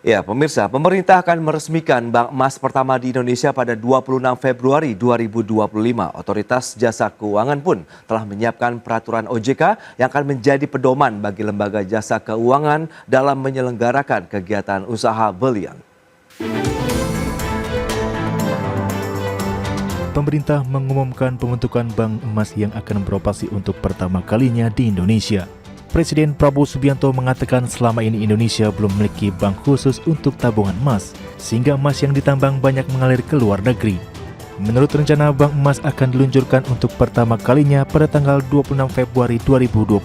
Ya, pemirsa, pemerintah akan meresmikan bank emas pertama di Indonesia pada 26 Februari 2025. Otoritas Jasa Keuangan pun telah menyiapkan peraturan OJK yang akan menjadi pedoman bagi lembaga jasa keuangan dalam menyelenggarakan kegiatan usaha belian. Pemerintah mengumumkan pembentukan bank emas yang akan beroperasi untuk pertama kalinya di Indonesia. Presiden Prabowo Subianto mengatakan selama ini Indonesia belum memiliki bank khusus untuk tabungan emas, sehingga emas yang ditambang banyak mengalir ke luar negeri. Menurut rencana, bank emas akan diluncurkan untuk pertama kalinya pada tanggal 26 Februari 2025.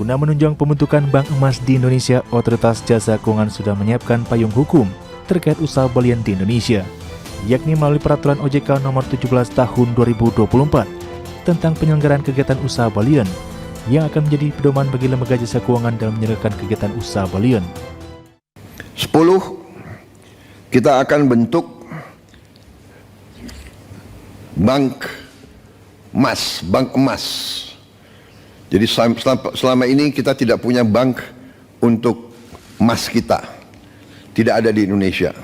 Guna menunjang pembentukan bank emas di Indonesia, Otoritas Jasa Keuangan sudah menyiapkan payung hukum terkait usaha belian di Indonesia, yakni melalui Peraturan OJK Nomor 17 Tahun 2024 tentang penyelenggaraan kegiatan usaha belian, yang akan menjadi pedoman bagi lembaga jasa keuangan dalam menyelenggarakan kegiatan usaha belian. 10. Kita akan bentuk bank emas. Jadi selama ini kita tidak punya bank untuk emas kita, tidak ada di Indonesia.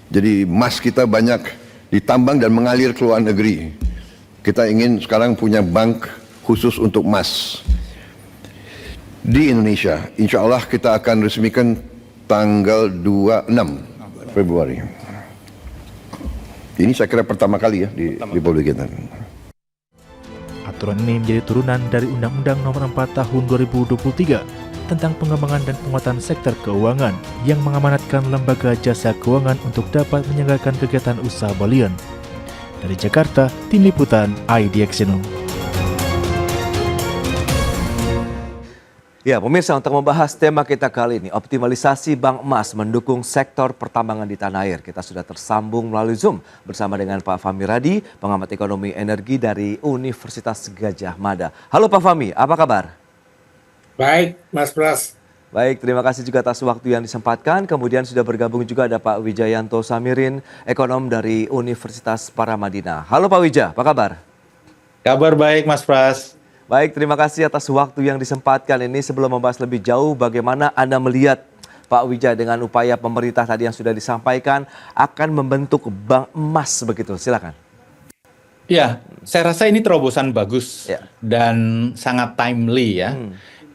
Jadi emas kita banyak ditambang dan mengalir ke luar negeri. Kita ingin sekarang punya bank khusus untuk emas di Indonesia. Insya Allah kita akan resmikan tanggal 26 Februari. Ini saya kira pertama kali ya di Republik kita. Aturan ini menjadi turunan dari Undang-Undang Nomor 4 Tahun 2023 tentang pengembangan dan penguatan sektor keuangan yang mengamanatkan lembaga jasa keuangan untuk dapat menyelenggarakan kegiatan usaha belian. Dari Jakarta, Tim Liputan IDX Channel. Ya, pemirsa, untuk membahas tema kita kali ini, optimalisasi bank emas mendukung sektor pertambangan di tanah air. Kita sudah tersambung melalui Zoom bersama dengan Pak Fahmi Radi, pengamat ekonomi energi dari Universitas Gadjah Mada. Halo Pak Fahmi, apa kabar? Baik, Mas Pras. Baik, terima kasih juga atas waktu yang disempatkan. Kemudian sudah bergabung juga ada Pak Wijayanto Samirin, ekonom dari Universitas Paramadina. Halo Pak Wija, apa kabar? Kabar baik, Mas Pras. Baik, terima kasih atas waktu yang disempatkan ini. Sebelum membahas lebih jauh, bagaimana Anda melihat Pak Wija dengan upaya pemerintah tadi yang sudah disampaikan akan membentuk bank emas begitu? Silakan. Ya, saya rasa ini terobosan bagus dan sangat timely ya.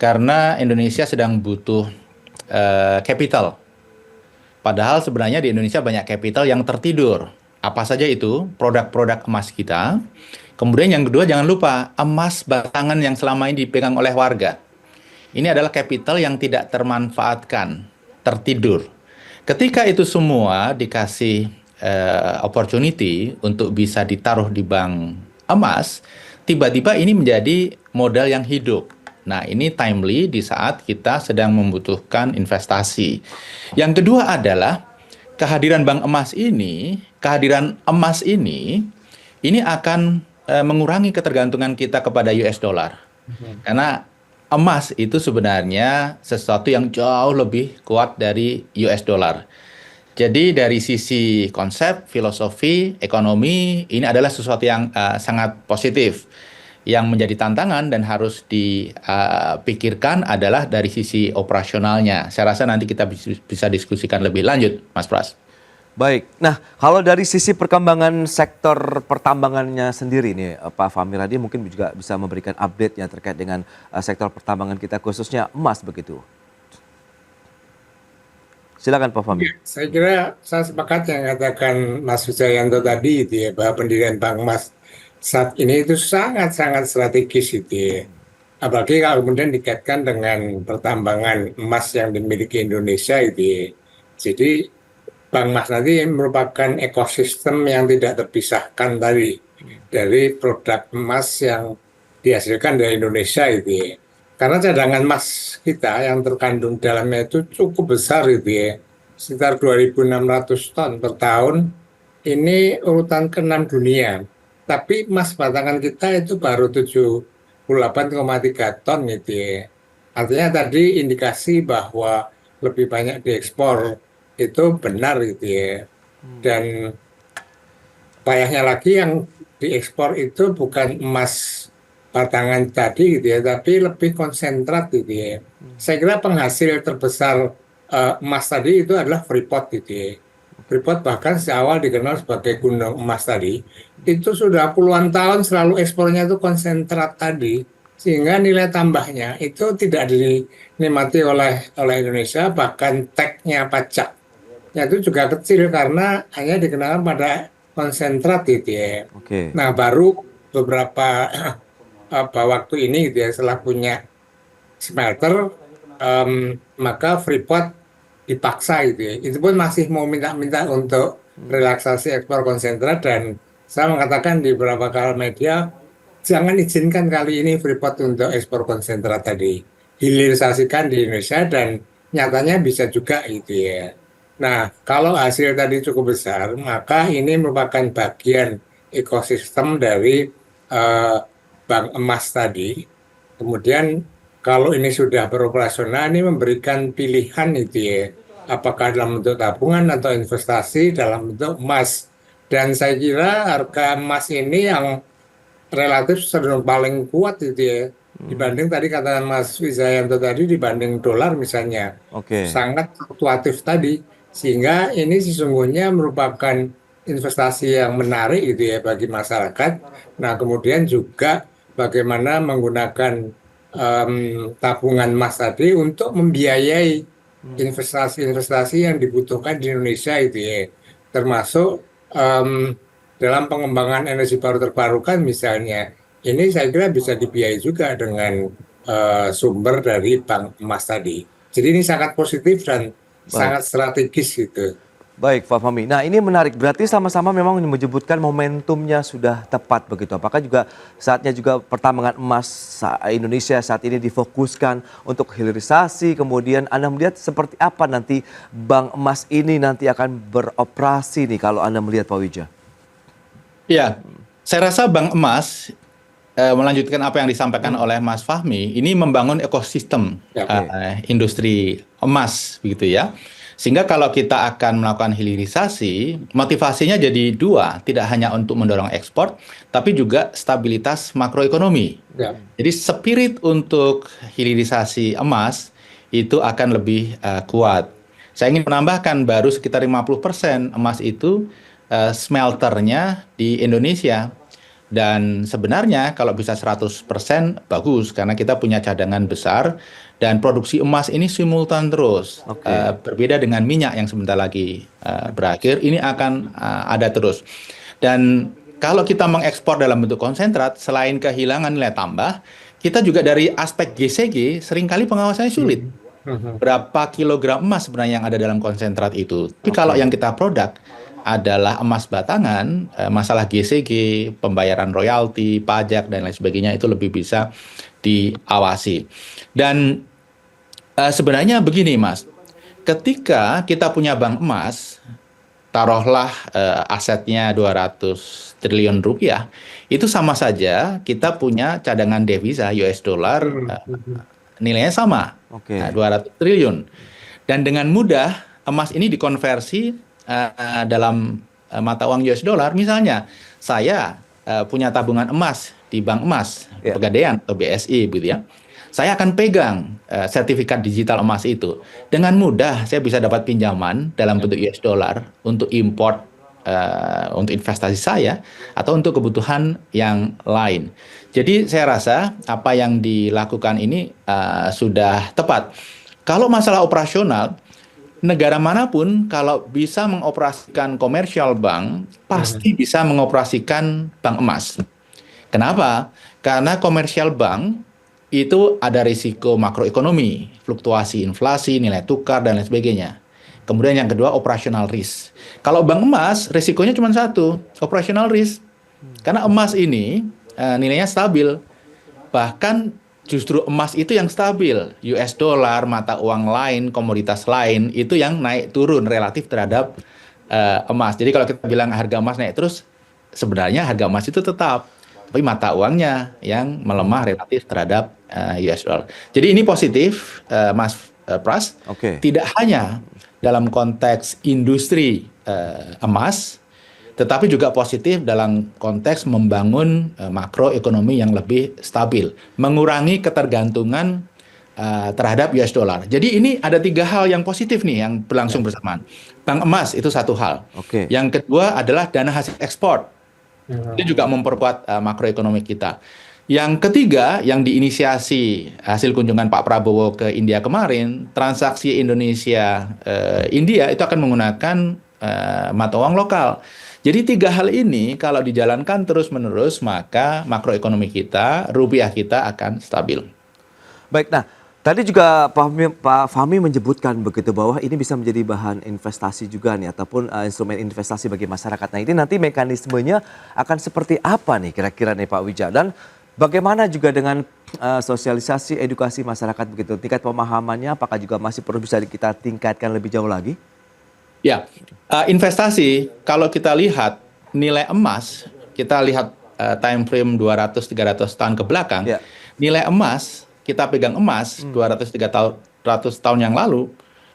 Karena Indonesia sedang butuh capital. Padahal sebenarnya di Indonesia banyak capital yang tertidur. Apa saja itu? Produk-produk emas kita. Kemudian yang kedua, jangan lupa emas batangan yang selama ini dipegang oleh warga. Ini adalah capital yang tidak termanfaatkan, tertidur. Ketika itu semua dikasih opportunity untuk bisa ditaruh di bank emas, tiba-tiba ini menjadi modal yang hidup. Nah, ini timely di saat kita sedang membutuhkan investasi. Yang kedua adalah kehadiran bank emas ini, ini akan mengurangi ketergantungan kita kepada US dollar. Karena emas itu sebenarnya sesuatu yang jauh lebih kuat dari US dollar. Jadi dari sisi konsep, filosofi, ekonomi, ini adalah sesuatu yang sangat positif. Yang menjadi tantangan dan harus dipikirkan adalah dari sisi operasionalnya. Saya rasa nanti kita bisa diskusikan lebih lanjut, Mas Pras. Baik, nah kalau dari sisi perkembangan sektor pertambangannya sendiri nih Pak Fahmi Radi mungkin juga bisa memberikan update ya terkait dengan sektor pertambangan kita khususnya emas begitu. Silakan Pak Fahmi. Saya kira saya sepakat yang katakan Mas Wijayanto tadi itu ya, bahwa pendirian bank emas saat ini itu sangat-sangat strategis itu ya. Apalagi kalau kemudian dikaitkan dengan pertambangan emas yang dimiliki Indonesia itu ya. Jadi bank emas nanti merupakan ekosistem yang tidak terpisahkan dari produk emas yang dihasilkan dari Indonesia itu ya. Karena cadangan emas kita yang terkandung dalamnya itu cukup besar itu ya. Sekitar 2.600 ton per tahun. Ini urutan ke-6 dunia. Tapi emas batangan kita itu baru 78,3 ton gitu ya. Artinya tadi indikasi bahwa lebih banyak diekspor itu benar gitu ya. Dan payahnya lagi yang diekspor itu bukan emas batangan tadi gitu ya, tapi lebih konsentrat gitu ya. Saya kira penghasil terbesar emas tadi itu adalah Freeport gitu ya. Freeport bahkan sejak dikenal sebagai gunung emas tadi, itu sudah puluhan tahun selalu ekspornya itu konsentrat tadi, sehingga nilai tambahnya itu tidak dinikmati oleh Indonesia, bahkan tagnya pajaknya itu juga kecil karena hanya dikenakan pada konsentrat gitu ya. Oke. Nah baru beberapa waktu ini gitu ya, setelah punya smelter, maka Freeport dipaksa gitu ya. Itu pun masih mau minta-minta untuk relaksasi ekspor konsentrat, dan saya mengatakan di beberapa kali media, jangan izinkan kali ini Freeport untuk ekspor konsentrat tadi. Hilirisasikan di Indonesia, dan nyatanya bisa juga gitu ya. Nah, kalau hasil tadi cukup besar, maka ini merupakan bagian ekosistem dari bank emas tadi. Kemudian kalau ini sudah beroperasional, ini memberikan pilihan itu ya, apakah dalam bentuk tabungan atau investasi dalam bentuk emas. Dan saya kira harga emas ini yang relatif cenderung paling kuat itu ya, dibanding tadi katakan Mas Wijayanto tadi, dibanding dolar misalnya. Oke. Sangat fluktuatif tadi, sehingga ini sesungguhnya merupakan investasi yang menarik gitu ya bagi masyarakat. Nah, kemudian juga bagaimana menggunakan tabungan emas tadi untuk membiayai investasi-investasi yang dibutuhkan di Indonesia itu ya, termasuk dalam pengembangan energi baru terbarukan misalnya. Ini saya kira bisa dibiayai juga dengan sumber dari bank emas tadi. Jadi ini sangat positif dan sangat strategis gitu. Baik, Pak Fahmi. Nah, ini menarik. Berarti sama-sama memang menyebutkan momentumnya sudah tepat begitu. Apakah juga saatnya juga pertambangan emas Indonesia saat ini difokuskan untuk hilirisasi, kemudian Anda melihat seperti apa nanti bank emas ini nanti akan beroperasi nih kalau Anda melihat, Pak Wija? Ya, saya rasa bank emas melanjutkan apa yang disampaikan oleh Mas Fahmi, ini membangun ekosistem industri emas begitu ya. Sehingga kalau kita akan melakukan hilirisasi, motivasinya jadi dua, tidak hanya untuk mendorong ekspor, tapi juga stabilitas makroekonomi. Ya. Jadi spirit untuk hilirisasi emas itu akan lebih kuat. Saya ingin menambahkan baru sekitar 50% emas itu smelternya di Indonesia. Dan sebenarnya kalau bisa 100% bagus, karena kita punya cadangan besar dan produksi emas ini simultan terus. Berbeda dengan minyak yang sebentar lagi berakhir, ini akan ada terus. Dan kalau kita mengekspor dalam bentuk konsentrat, selain kehilangan nilai tambah, kita juga dari aspek GCG seringkali pengawasannya sulit. Berapa kilogram emas sebenarnya yang ada dalam konsentrat itu. Tapi kalau yang kita produk adalah emas batangan, masalah GCG, pembayaran royalti, pajak, dan lain sebagainya itu lebih bisa diawasi. Dan sebenarnya begini Mas, ketika kita punya bank emas, taruhlah asetnya 200 triliun rupiah, itu sama saja kita punya cadangan devisa US dollar, nilainya sama, 200 triliun. Dan dengan mudah emas ini dikonversi dalam mata uang US dollar. Misalnya saya punya tabungan emas di bank emas Pegadaian atau BSI gitu ya, saya akan pegang sertifikat digital emas itu. Dengan mudah saya bisa dapat pinjaman dalam bentuk US dollar untuk import, untuk investasi saya atau untuk kebutuhan yang lain. Jadi saya rasa apa yang dilakukan ini sudah tepat. Kalau masalah operasional, negara manapun kalau bisa mengoperasikan komersial bank, pasti bisa mengoperasikan bank emas. Kenapa? Karena komersial bank itu ada risiko makroekonomi, fluktuasi inflasi, nilai tukar, dan lain sebagainya. Kemudian yang kedua, operational risk. Kalau bank emas, risikonya cuma satu, operational risk. Karena emas ini nilainya stabil. Bahkan justru emas itu yang stabil. US dollar, mata uang lain, komoditas lain, itu yang naik turun relatif terhadap emas. Jadi kalau kita bilang harga emas naik terus, sebenarnya harga emas itu tetap. Tapi mata uangnya yang melemah relatif terhadap US dollar. Jadi ini positif, Mas Pras. Tidak hanya dalam konteks industri emas, tetapi juga positif dalam konteks membangun makroekonomi yang lebih stabil, mengurangi ketergantungan terhadap US dollar. Jadi ini ada 3 hal yang positif nih yang berlangsung bersamaan. Bank emas itu satu hal. Oke. Yang kedua adalah dana hasil ekspor. Itu juga memperkuat makroekonomi kita. Yang ketiga, yang diinisiasi hasil kunjungan Pak Prabowo ke India kemarin, transaksi Indonesia India itu akan menggunakan mata uang lokal. Jadi 3 hal ini kalau dijalankan terus-menerus, maka makroekonomi kita, rupiah kita akan stabil. Baik, nah tadi juga Pak Fahmi menyebutkan begitu bahwa ini bisa menjadi bahan investasi juga nih ataupun instrumen investasi bagi masyarakat. Nah ini nanti mekanismenya akan seperti apa nih kira-kira nih Pak Wija, dan bagaimana juga dengan sosialisasi edukasi masyarakat begitu, tingkat pemahamannya apakah juga masih perlu bisa kita tingkatkan lebih jauh lagi? Ya, investasi kalau kita lihat nilai emas, kita lihat time frame 200-300 tahun ke belakang, Ya. nilai emas, kita pegang emas 200-300 tahun yang lalu,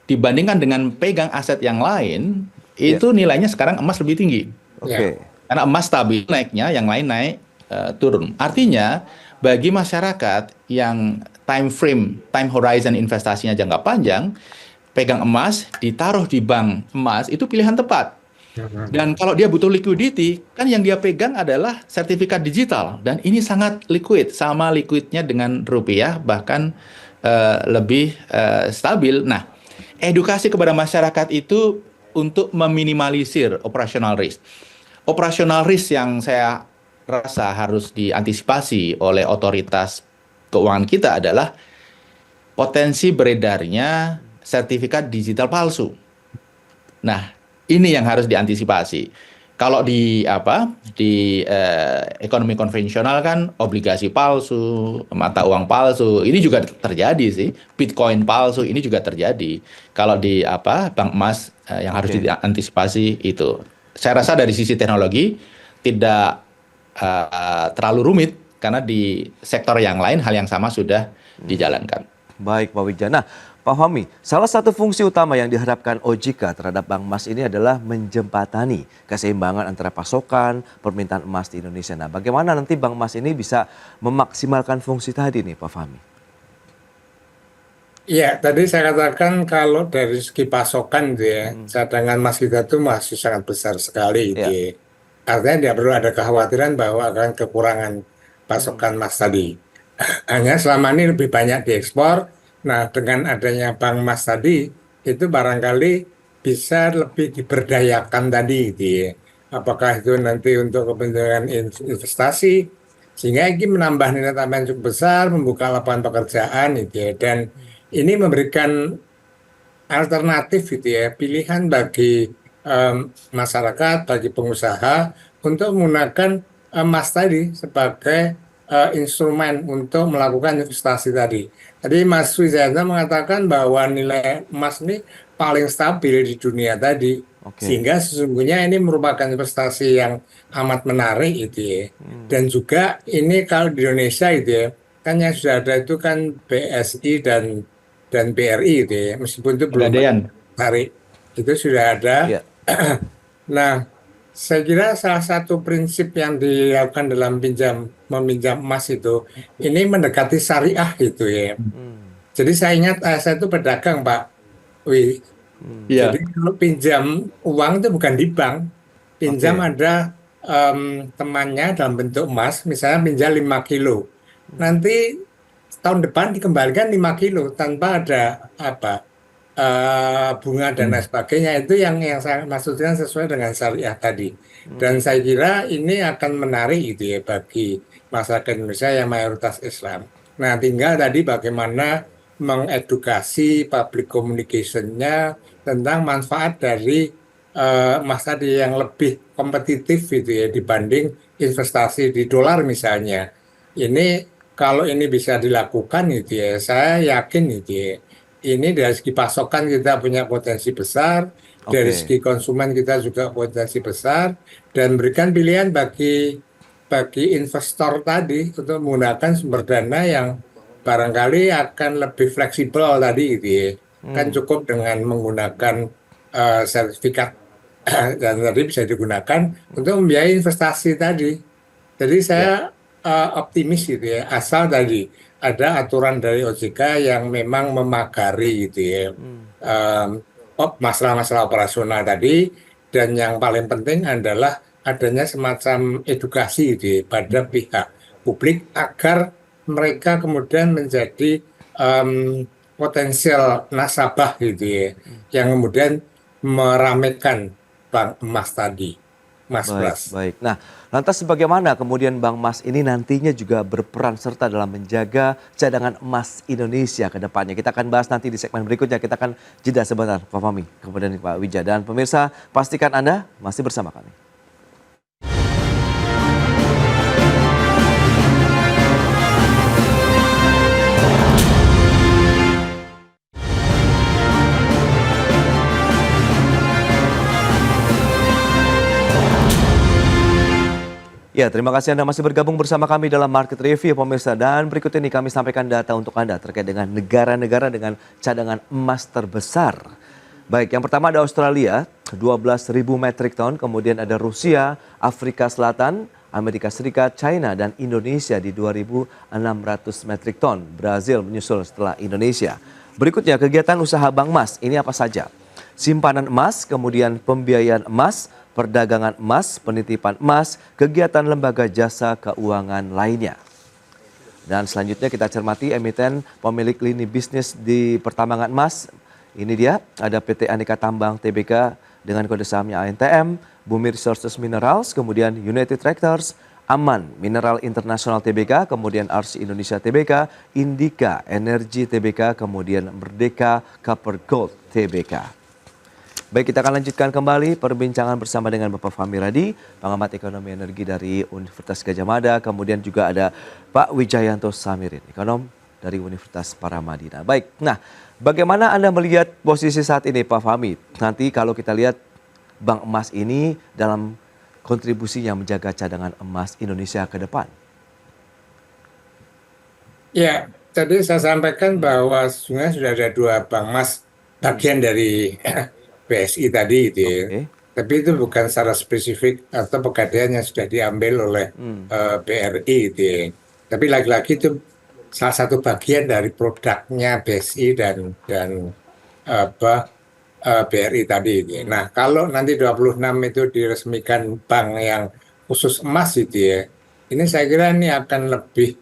dibandingkan dengan pegang aset yang lain, itu nilainya sekarang emas lebih tinggi. Oke. Karena emas stabil naiknya, yang lain naik turun. Artinya, bagi masyarakat yang time horizon investasinya jangka panjang, pegang emas, ditaruh di bank emas, itu pilihan tepat. Dan kalau dia butuh liquidity, kan yang dia pegang adalah sertifikat digital. Dan ini sangat liquid, sama liquidnya dengan rupiah, bahkan lebih stabil. Nah, edukasi kepada masyarakat itu untuk meminimalisir operational risk. Operational risk yang saya rasa harus diantisipasi oleh otoritas keuangan kita adalah potensi beredarnya sertifikat digital palsu. Nah, ini yang harus diantisipasi. Kalau di ekonomi konvensional kan obligasi palsu, mata uang palsu, ini juga terjadi sih. Bitcoin palsu ini juga terjadi. Kalau di bank emas yang harus diantisipasi itu. Saya rasa dari sisi teknologi tidak terlalu rumit karena di sektor yang lain hal yang sama sudah dijalankan. Baik Pak Wija. Nah Pak Fahmi, salah satu fungsi utama yang diharapkan OJK terhadap bank emas ini adalah menjembatani keseimbangan antara pasokan, permintaan emas di Indonesia. Nah bagaimana nanti bank emas ini bisa memaksimalkan fungsi tadi nih Pak Fahmi? Iya, tadi saya katakan kalau dari segi pasokan gitu ya, cadangan emas kita itu masih sangat besar sekali gitu ya. Artinya tidak perlu ada kekhawatiran bahwa akan kekurangan pasokan emas tadi. Hanya selama ini lebih banyak diekspor. Nah, dengan adanya bank emas tadi, itu barangkali bisa lebih diberdayakan tadi gitu ya. Apakah itu nanti untuk kepentingan investasi, sehingga ini menambah nilai tambah yang cukup besar, membuka lapangan pekerjaan gitu ya. Dan ini memberikan alternatif gitu ya, pilihan bagi masyarakat, bagi pengusaha untuk menggunakan emas tadi sebagai instrumen untuk melakukan investasi tadi. Tadi Mas Wijayanto mengatakan bahwa nilai emas ini paling stabil di dunia tadi, sehingga sesungguhnya ini merupakan investasi yang amat menarik gitu ya. Dan juga ini kalau di Indonesia gitu ya, kan yang sudah ada itu kan BSI dan BRI gitu ya, meskipun itu belum tarik, itu sudah ada. Nah, saya kira salah satu prinsip yang dilakukan dalam meminjam emas itu, ini mendekati syariah gitu ya. Jadi saya ingat saya itu pedagang Pak Wi. Jadi kalau pinjam uang itu bukan di bank, pinjam ada temannya dalam bentuk emas, misalnya pinjam 5 kilo. Nanti tahun depan dikembalikan 5 kilo tanpa ada bunga dan lain sebagainya. Itu yang saya maksudkan sesuai dengan syariah tadi. Dan saya kira ini akan menarik gitu ya bagi masyarakat Indonesia yang mayoritas Islam. Nah, tinggal tadi bagaimana mengedukasi public communication-nya tentang manfaat dari emas tadi yang lebih kompetitif gitu ya dibanding investasi di dolar misalnya. Ini kalau ini bisa dilakukan gitu ya, saya yakin gitu ya, ini dari segi pasokan kita punya potensi besar, dari segi konsumen kita juga potensi besar, dan berikan pilihan bagi investor tadi untuk menggunakan sumber dana yang barangkali akan lebih fleksibel tadi gitu ya. Kan cukup dengan menggunakan sertifikat dan tadi bisa digunakan untuk membiayai investasi tadi. Jadi saya optimis gitu ya, asal tadi ada aturan dari OJK yang memang memagari gitu ya, masalah-masalah operasional tadi, dan yang paling penting adalah adanya semacam edukasi gitu ya, pada pihak publik agar mereka kemudian menjadi potensial nasabah gitu ya, yang kemudian meramaikan bank emas tadi, Mas Baik, Pras. baik. Nah, lantas bagaimana kemudian Bank Emas ini nantinya juga berperan serta dalam menjaga cadangan emas Indonesia ke depannya? Kita akan bahas nanti di segmen berikutnya. Kita akan jeda sebentar, Pak Fahmi, kemudian Pak Wija. Dan pemirsa, pastikan Anda masih bersama kami. Ya, terima kasih Anda masih bergabung bersama kami dalam Market Review, pemirsa. Dan berikut ini kami sampaikan data untuk Anda terkait dengan negara-negara dengan cadangan emas terbesar. Baik, yang pertama ada Australia, 12.000 metrik ton. Kemudian ada Rusia, Afrika Selatan, Amerika Serikat, China, dan Indonesia di 2.600 metrik ton. Brazil menyusul setelah Indonesia. Berikutnya kegiatan usaha Bank Emas, ini apa saja? Simpanan emas, kemudian pembiayaan emas, perdagangan emas, penitipan emas, kegiatan lembaga jasa keuangan lainnya. Dan selanjutnya kita cermati emiten pemilik lini bisnis di pertambangan emas. Ini dia, ada PT Aneka Tambang Tbk dengan kode sahamnya ANTM, Bumi Resources Minerals, kemudian United Tractors, Aman Mineral International Tbk, kemudian RC Indonesia Tbk, Indika Energi Tbk, kemudian Merdeka Copper Gold Tbk. Baik, kita akan lanjutkan kembali perbincangan bersama dengan Bapak Fahmi Radi, pengamat ekonomi energi dari Universitas Gadjah Mada. Kemudian juga ada Pak Wijayanto Samirin, ekonom dari Universitas Paramadina. Baik, nah bagaimana Anda melihat posisi saat ini Pak Fahmi? Nanti kalau kita lihat Bank Emas ini dalam kontribusinya menjaga cadangan emas Indonesia ke depan. Ya, tadi saya sampaikan bahwa sebenarnya sudah ada 2 bank emas bagian dari BSI tadi gitu ya. Oke. Tapi itu bukan secara spesifik atau pegadaian yang sudah diambil oleh BRI gitu ya. Tapi lagi-lagi itu salah satu bagian dari produknya BSI dan BRI tadi gitu ya. Nah, kalau nanti 26 itu diresmikan bank yang khusus emas gitu ya. Ini saya kira ini akan lebih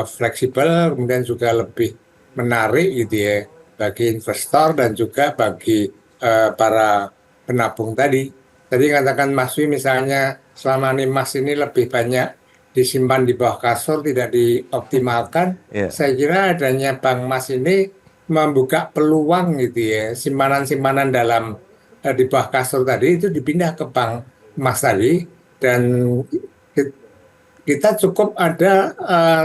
fleksibel, kemudian juga lebih menarik gitu ya bagi investor dan juga bagi para penabung tadi. Tadi katakan Mas Wi misalnya selama ini emas ini lebih banyak disimpan di bawah kasur, tidak dioptimalkan. Yeah. Saya kira adanya bank emas ini membuka peluang gitu ya, simpanan-simpanan dalam di bawah kasur tadi itu dipindah ke bank emas tadi, dan kita cukup ada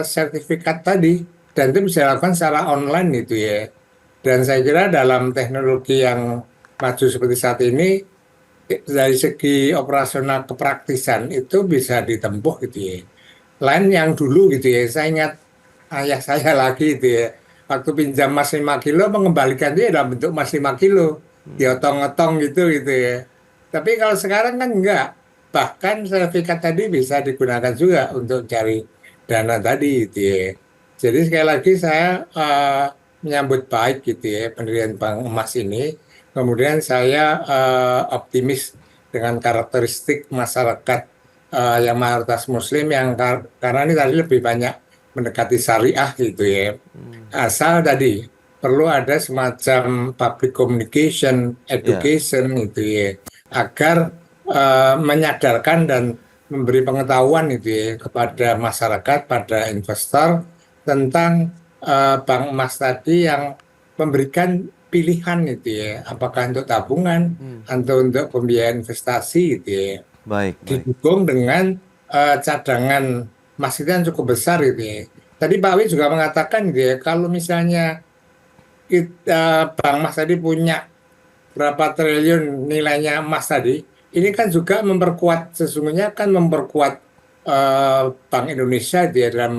sertifikat tadi, dan itu bisa dilakukan secara online gitu ya. Dan saya kira dalam teknologi yang maju seperti saat ini, dari segi operasional kepraktisan itu bisa ditempuh gitu ya. Lain yang dulu gitu ya, saya ingat ayah saya lagi gitu ya, waktu pinjam emas 5 kilo, mengembalikan itu dalam bentuk emas 5 kilo, diotong-otong gitu ya. Tapi kalau sekarang kan enggak, bahkan sertifikat tadi bisa digunakan juga untuk cari dana tadi gitu ya. Jadi sekali lagi saya menyambut baik gitu ya pendirian Bank Emas ini. Kemudian saya optimis dengan karakteristik masyarakat yang mayoritas Muslim yang karena ini tadi lebih banyak mendekati syariah gitu ya. Asal tadi perlu ada semacam public communication, education gitu ya, agar menyadarkan dan memberi pengetahuan gitu ya kepada masyarakat, pada investor tentang bank emas tadi yang memberikan pilihan gitu ya, apakah untuk tabungan atau untuk pembiayaan investasi gitu ya. Baik. Didukung dengan cadangan emas itu yang cukup besar gitu ya. Tadi Pak Wi juga mengatakan gitu ya, kalau misalnya bank emas tadi punya berapa triliun nilainya emas tadi, ini kan juga memperkuat, sesungguhnya kan memperkuat Bank Indonesia dia dalam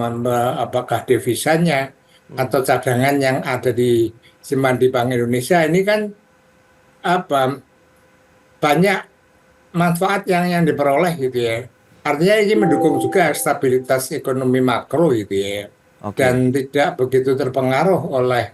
apakah devisanya atau cadangan yang ada di simpan di Bank Indonesia ini kan banyak manfaat yang diperoleh gitu ya. artinya ini mendukung juga stabilitas ekonomi makro gitu ya, Oke. dan tidak begitu terpengaruh oleh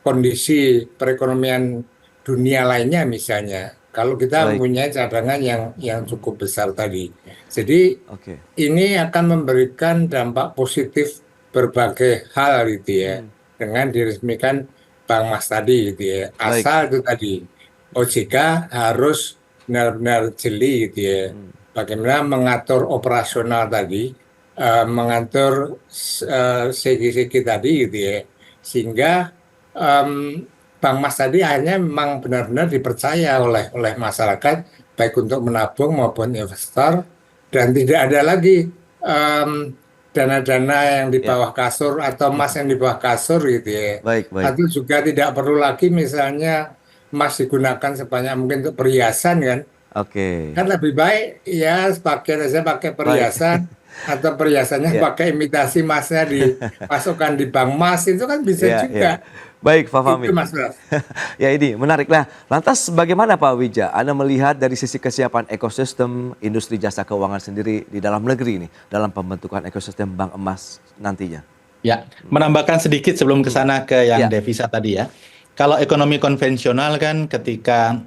kondisi perekonomian dunia lainnya misalnya. Kalau kita Baik. mempunyai cadangan yang cukup besar tadi, jadi Oke. ini akan memberikan dampak positif berbagai hal gitu ya, Hmm. dengan diresmikan Bank Mas tadi gitu ya. Baik. Asal itu tadi OJK harus benar-benar jeli gitu ya. Hmm. Bagaimana mengatur operasional tadi, mengatur segi-segi tadi gitu ya, sehingga em, Bank Mas tadi hanya memang benar-benar dipercaya oleh masyarakat, baik untuk menabung maupun investor, dan tidak ada lagi dana-dana yang di Ya. bawah kasur atau emas yang di bawah kasur gitu ya. Baik, baik. Atau juga tidak perlu lagi misalnya emas digunakan sebanyak mungkin untuk perhiasan kan. Oke. Kan lebih baik ya pakai Baik. perhiasan, atau perhiasannya Ya. pakai imitasi emasnya dimasukkan di bank emas, itu kan bisa Ya, ya. juga. Baik, Pak Itu Fahmi. Mas Bras. Ya, ini menarik. Nah, lantas bagaimana Pak Wija? Anda melihat dari sisi kesiapan ekosistem industri jasa keuangan sendiri di dalam negeri ini dalam pembentukan ekosistem bank emas nantinya? Ya, menambahkan sedikit sebelum ke sana ke Ya. yang devisa tadi ya. Kalau ekonomi konvensional kan ketika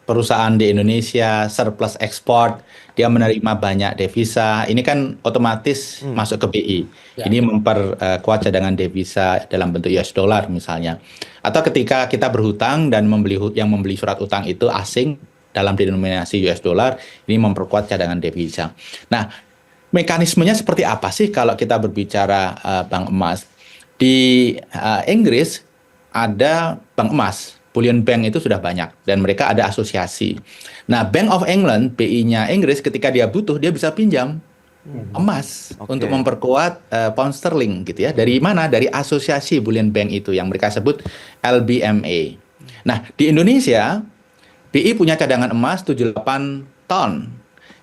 perusahaan di Indonesia surplus ekspor, dia menerima banyak devisa, ini kan otomatis masuk ke BI. Ya. Ini memperkuat cadangan devisa dalam bentuk US dollar misalnya. Atau ketika kita berhutang dan yang membeli surat utang itu asing dalam denominasi US dollar, ini memperkuat cadangan devisa. Nah, mekanismenya seperti apa sih kalau kita berbicara bank emas? Di Inggris ada bank emas, bullion bank itu sudah banyak dan mereka ada asosiasi. Nah, Bank of England, BI-nya Inggris ketika dia butuh dia bisa pinjam emas Oke. untuk memperkuat pound sterling gitu ya. Dari mana? Dari asosiasi bullion bank itu yang mereka sebut LBMA. Nah, di Indonesia BI punya cadangan emas 78 ton.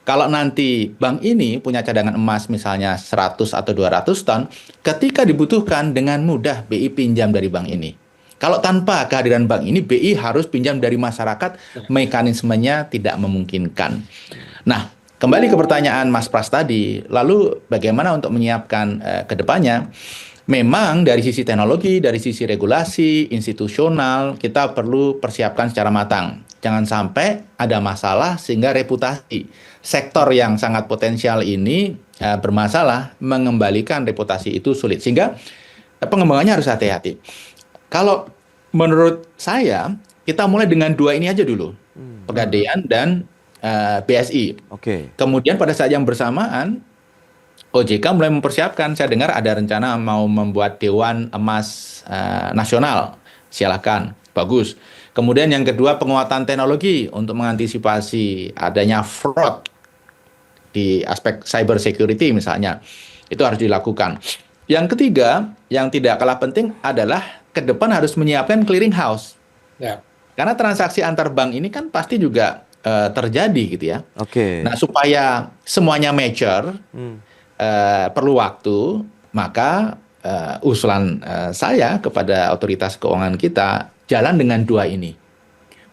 Kalau nanti bank ini punya cadangan emas misalnya 100 atau 200 ton, ketika dibutuhkan dengan mudah BI pinjam dari bank ini. Kalau tanpa kehadiran bank ini, BI harus pinjam dari masyarakat, mekanismenya tidak memungkinkan. Nah, kembali ke pertanyaan Mas Pras tadi, lalu bagaimana untuk menyiapkan ke depannya? Memang dari sisi teknologi, dari sisi regulasi, institusional, kita perlu persiapkan secara matang. Jangan sampai ada masalah sehingga reputasi sektor yang sangat potensial ini bermasalah, mengembalikan reputasi itu sulit. Sehingga pengembangannya harus hati-hati. Kalau menurut saya, kita mulai dengan dua ini aja dulu, Pegadaian dan BSI. Oke. Kemudian pada saat yang bersamaan, OJK mulai mempersiapkan. Saya dengar ada rencana mau membuat Dewan Emas Nasional. Silakan, bagus. Kemudian yang kedua, penguatan teknologi untuk mengantisipasi adanya fraud di aspek cyber security misalnya. Itu harus dilakukan. Yang ketiga, yang tidak kalah penting adalah ke depan harus menyiapkan clearing house. Ya. Karena transaksi antar bank ini kan pasti juga terjadi gitu ya. Oke. Nah, supaya semuanya mature, perlu waktu, maka usulan saya kepada otoritas keuangan kita, jalan dengan dua ini.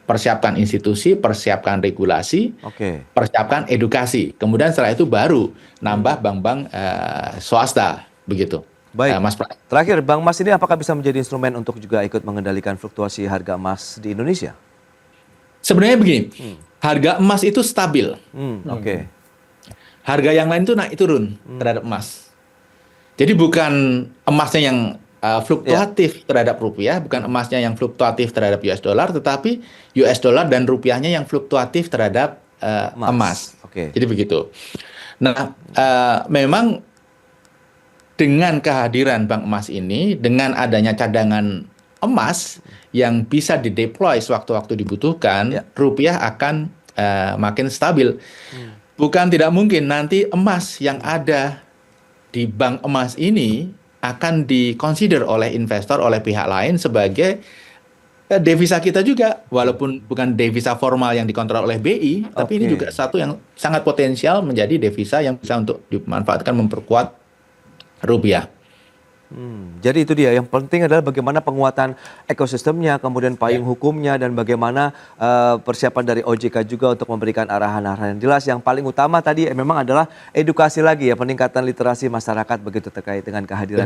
Persiapkan institusi, persiapkan regulasi, Oke. persiapkan edukasi. Kemudian setelah itu baru nambah bank-bank swasta, begitu. Baik. Mas Pras. Terakhir, bank emas ini apakah bisa menjadi instrumen untuk juga ikut mengendalikan fluktuasi harga emas di Indonesia? Sebenarnya begini, harga emas itu stabil. Oke. Harga yang lain itu naik turun terhadap emas. Jadi bukan emasnya yang fluktuatif terhadap rupiah, bukan emasnya yang fluktuatif terhadap US dollar, tetapi US dollar dan rupiahnya yang fluktuatif terhadap emas. Oke. Jadi begitu. Nah, memang dengan kehadiran bank emas ini, dengan adanya cadangan emas yang bisa dideploy sewaktu-waktu dibutuhkan, Ya. rupiah akan makin stabil. Bukan tidak mungkin nanti emas yang ada di bank emas ini akan dikonsider oleh investor, oleh pihak lain sebagai devisa kita juga. Walaupun bukan devisa formal yang dikontrol oleh BI, tapi ini Oke. juga satu yang sangat potensial menjadi devisa yang bisa untuk dimanfaatkan memperkuat rupiah. Jadi itu dia, yang penting adalah bagaimana penguatan ekosistemnya, kemudian payung hukumnya, dan bagaimana persiapan dari OJK juga untuk memberikan arahan-arahan yang jelas. Yang paling utama tadi memang adalah edukasi lagi ya, peningkatan literasi masyarakat begitu terkait dengan kehadiran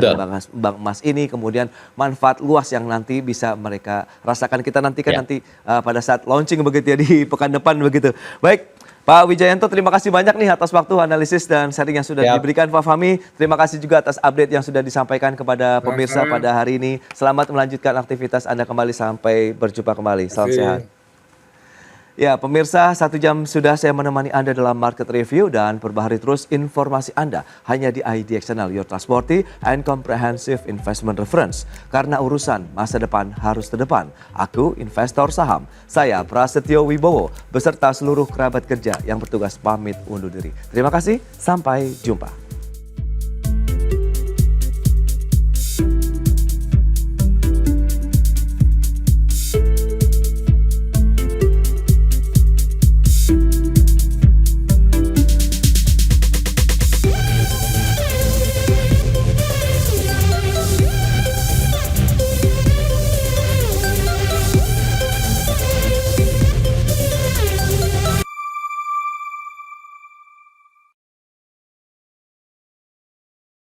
bank emas ini, kemudian manfaat luas yang nanti bisa mereka rasakan. Kita nantikan nanti pada saat launching begitu ya, di pekan depan begitu. Baik, Pak Wijayanto, terima kasih banyak nih atas waktu, analisis, dan sharing yang sudah diberikan. Pak Fahmi, terima kasih juga atas update yang sudah disampaikan kepada pemirsa pada hari ini. Selamat melanjutkan aktivitas Anda kembali, sampai berjumpa kembali. Salam sehat. Ya, pemirsa, 1 jam sudah saya menemani Anda dalam Market Review, dan perbaharui terus informasi Anda hanya di IDX Channel, your trustworthy and comprehensive investment reference. Karena urusan masa depan harus terdepan. Aku investor saham. Saya Prasetyo Wibowo beserta seluruh kerabat kerja yang bertugas pamit undur diri. Terima kasih, sampai jumpa.